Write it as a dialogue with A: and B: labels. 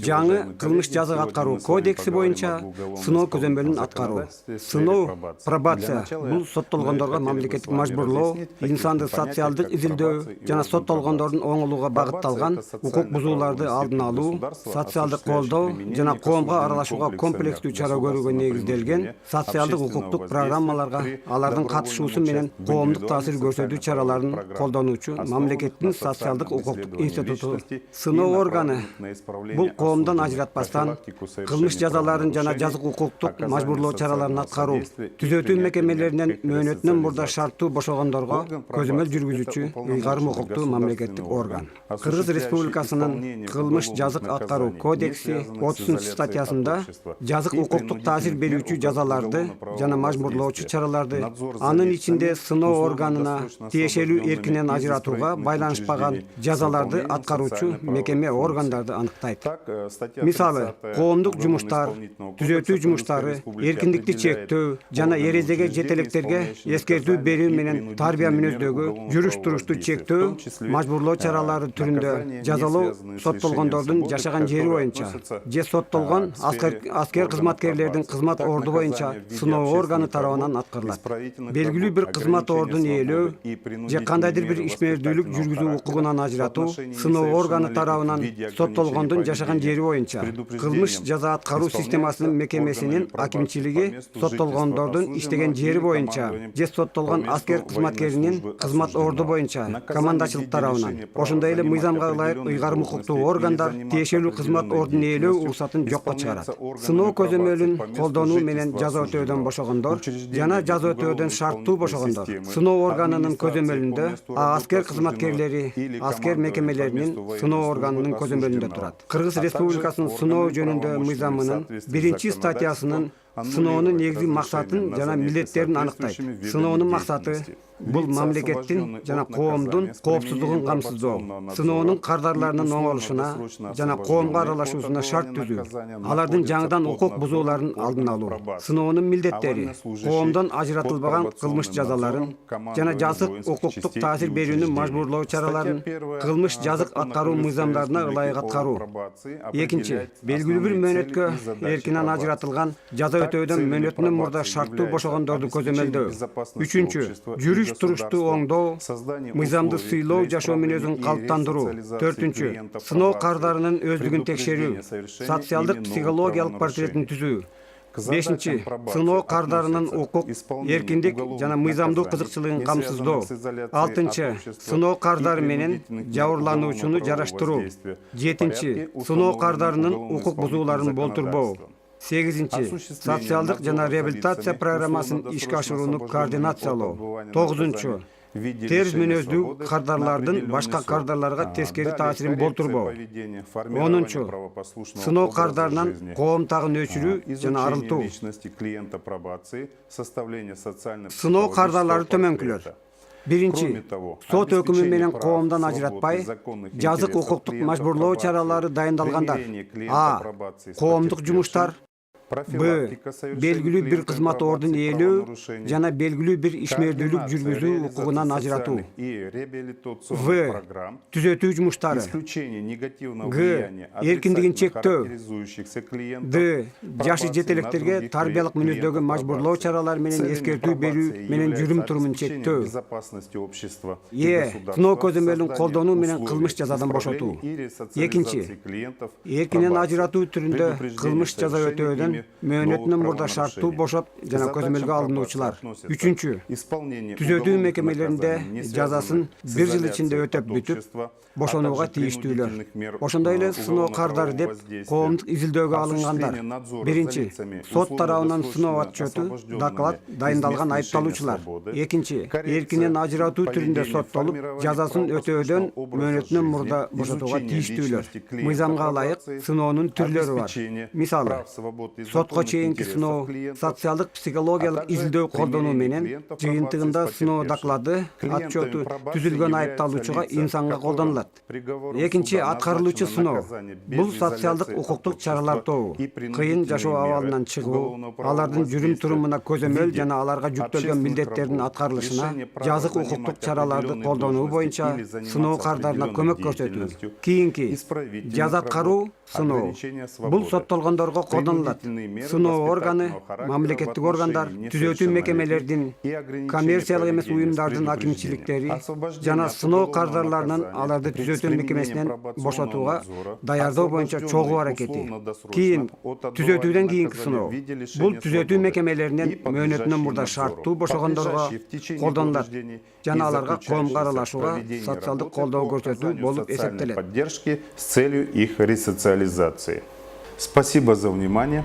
A: жаңы кылмыш жаза аткаруу кодекси боюнча сыноо көзөмөлүн аткаруу. Сыноо пробация бул соттолгондорго мамлекеттик мажбурлоо, инсандык социалдык изилдөө жана соттолгондордун оңолууга багытталган укук бузууларды алдын алуу, социалдык колдоо жана коомго аралашууга комплекстүү чара көрүүгө негизделген социалдык укуктук программаларга алардын катышуусу менен коомдук таасир көрсөтүү чараларын колдонуучу мамлекеттин социалдык укуктук институту. Сыноо органы бул коомдон ажыратпастан кылмыш жазаларын жана жазык укуктук мажбурлоо чараларын аткаруу, түзөтүү мекемелеринен мөөнөтүнөн мурда шарттуу бошогондорго көзөмөл жүргүзүүчү ыйгарым укуктуу мамлекеттик орган. Кыргыз Республикасынын кылмыш жазык аткаруу кодекси 30-статьясында жазык укуктук таасир берүүчү жазаларды жана мажбурлоочу чараларды, анын ичинде сыноо органына тиешелүү эркинен ажыратууга байланышпаган жазаларды аткаруучу мекеме органдарды аныктайт. Мисалы, коомдук жумуштар, түзөтүү жумуштары, эркиндикти чектөө жана эрежеге жетелектерге эскертүү берүү менен тарбия мүнөздөгү жүрүш-турушту чектөө, мажбурлоо чаралары түрүндө жазалоо соттолгондордун жашаган жери боюнча же соттолгон аскер кызматкерлердин кызмат орду боюнча сыноо органы тарабынан аткарылат. Белгилүү бир кызмат ордун ээлөө же кандайдыр бир ишмердүүлүк жүргүзүү укугунан ажыратуу сыноо органы тарабынан соттолгондун жашаган жери боюнча кылмыш жаза аткаруу системасынын мекемесинин акимчилиги соттолгондордун иштеген жери боюнча же соттолгон аскер кызматкеринин кызмат орду боюнча командачылык тарабынан, ошондой эле мыйзамга ылайык ыйгарым укуктуу органдар тиешелүү кызмат ордун ээлөө уруксатын жокко чыгарат. Сыноо көзөмөлүн колдонуу менен жаза өтөөдөн бошогондор жана жаза өтөөдөн шарттуу бошогондор сыноо органынын көзөмөлүндө, аскер кызматкерлери аскер мекемелеринин сыноо органынын көзөмөлүндө турат. Кыргыз Республикасынын сыноо жөнүндө мыйзамынын 1-статьясынын сыноонун негизги максатын жана милдеттерин аныктайт. Сыноонун максаты бул мамлекеттин жана коомдун коопсуздугун камсыздоо, сыноонун кардарларынын оңолушуна жана коомго аралашуусуна шарт түзүү, алардын жаңыдан укук бузууларын алдын алуу. Сыноонун милдеттери коомдон ажыратылбаган кылмыш жазаларын жана жазык укуктук таасир берүүнүн мажбурлоо чараларын кылмыш жазык аткаруу мыйзамдарына ылайык аткаруу. Экинчи, белгилүү бир мөөнөткө эркинен ажыратылган жаза өтөөдөн мөөнөтүнөн мурда шарттуу бошогондорду көзөмөлдөө. Үчүнчү, жүрүш-турушту оңдоо, мыйзамды сыйлоо жашоо мүнөзүн калыптандыруу. Төртүнчү, сыноо кардарынын өздүгүн текшерүү, социалдык психологиялык портретин түзүү. Бешинчи, сыноо кардарынын укук, эркиндик жана мыйзамдуу кызыкчылыгын камсыздоо. Алтынчы, сыноо кардары менен жабырлануучуну жараштыруу. Жетинчи, сыноо кардарынын укук бузууларын болтурбоо. Сегизинчи, социалдык жана реабилитация программасын ишке ашырууну координациялоо. Тогузунчу, терс мүнөздүү кардарлардын башка кардарларга тескери таасирин болтурбоо. Онунчу, сыноо кардарынан коом тагын өчүрүү жана арылтуу. Сыноо кардарлары төмөнкүлөр. Биринчи, сот өкүмү менен коомдон ажыратпай, жазык укуктук мажбурлоо чаралары дайындалгандар. А. Коомдук жумуштар. Б. Белгилүү бир кызмат ордун ээлөө жана белгилүү бир ишмердүүлүк жүргүзүү укугунан ажыратуу. В. Түзөтүү жумуштары. Г. Эркиндигин чектөө. Д. Жашы жетелектерге тарбиялык мүнөздөгү мажбурлоо чаралары менен эскертүү берүү менен жүрүм-турумун чектөө. Е. Сыноо көзөмөлүн колдонуу менен кылмыш жазадан бошотуу. Экинчи, эркинен ажыратуу түрүндө кылмыш жаза өтөөдөн мөөнөтүнөн мурда шарттуу бошоп жана көзөмөлгө алынуучулар. Үчүнчү, түзөтүү мекемелеринде жазасын 1 жыл ичинде өтөп бүтүп, бошонууга тийиштүүлөр. Ошондой эле сыноо кардары деп коомдук изилдөөгө алынгандар. Биринчи, сот тарабынан сыноо отчету, доклад дайындалган айыпталуучулар. Экинчи, эркинен ажыратуу түрүндө соттолуп, жазасын өтөөдөн мөөнөтүнөн мурда бошотууга тийиштүүлөр. Мыйзамга ылайык сыноонун түрлөрү бар. Мисалы, сотко чейинки сыноо, социалдык психологиялык изилдөө колдонуу менен жыйынтыгында сыноо доклады, отчету түзүлгөн айыпталуучуга инсанга колдонулат. Экинчи, аткарылуучу сыноо. Бул социалдык укуктук чаралар тобу, кыйын жашоо абалынан чыгуу, алардын жүрүм турумуна көзөмөл жана аларга жүктөлгөн милдеттердин аткарылышына, жазык укуктук чараларды колдонуу боюнча сыноо кардарына көмөк көрсөтүү. Кийинки, жаза аткаруу сыноо. Бул соттолгондорго колдонулат. Сыноо органы, мамлекеттик органдар, түзөтүү мекемелердин, коммерциялык эмес уюмдардын акимчиликтери жана сыноо кардарларынын аларды түзөтүү мекемесинен бошотууга даярдоо боюнча чогуу аракети. Кийин түзөтүүдөн кийинки сыноо. Бул түзөтүү мекемелеринен мөөнөтүнөн мурда шарттуу бошогондорго колдонулат жана аларга коомго аралашууга социалдык колдоо көрсөтүү болуп эсептелет.
B: Поддержки с целью их ресоциализации. Спасибо за внимание.